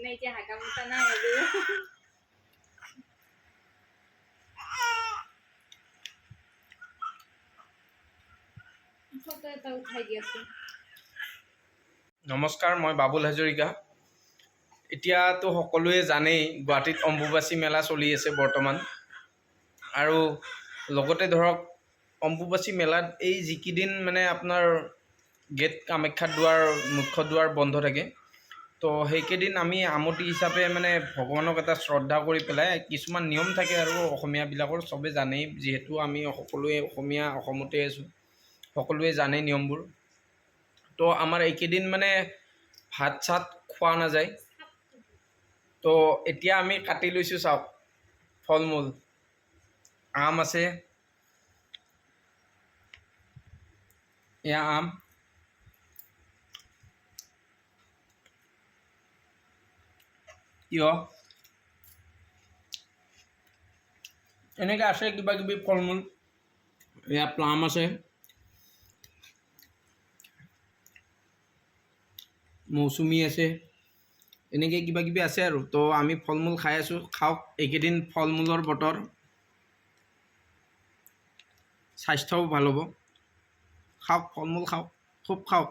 নাইকিয়া হাকা মুতা নাই আৰু ফটো এটা উঠাই দিয়াচোন নমস্কাৰ মই বাবুল হাজৰিকা এতিয়াতো সকলোৱে জানেই গুৱাহাটীত অম্বুবাচী মেলা চলি আছে বৰ্তমান আৰু লগতে ধৰক অম্বুবাচী মেলাত এই যিকেইদিন মানে আপোনাৰ গেট কামাখ্যা দুৱাৰ মুখ্য দুৱাৰ বন্ধ থাকে তো সেইকেইদিন আমি আমতি হিচাপে মানে ভগৱানক এটা শ্ৰদ্ধা কৰি পেলাই কিছুমান নিয়ম থাকে আৰু অসমীয়াবিলাকৰ চবে জানেই যিহেতু আমি সকলোৱে অসমীয়া অসমতে আছোঁ সকলোৱে জানে নিয়মবোৰ তো আমাৰ এইকেইদিন মানে ভাত চাত খোৱা নাযায় তো এতিয়া আমি কাটি লৈছোঁ চাওক ফল মূল আম আছে এয়া আম তিয়হ এনেকৈ আছে কিবা কিবি ফল মূল এয়া প্লাম আছে মৌচুমী আছে এনেকৈ কিবা কিবি আছে আৰু তো আমি ফল মূল খাই আছোঁ খাওক এইকেইদিন ফল মূলৰ বতৰ স্বাস্থ্যও ভাল হ'ব খাওক ফল মূল খাওক খুব খাওক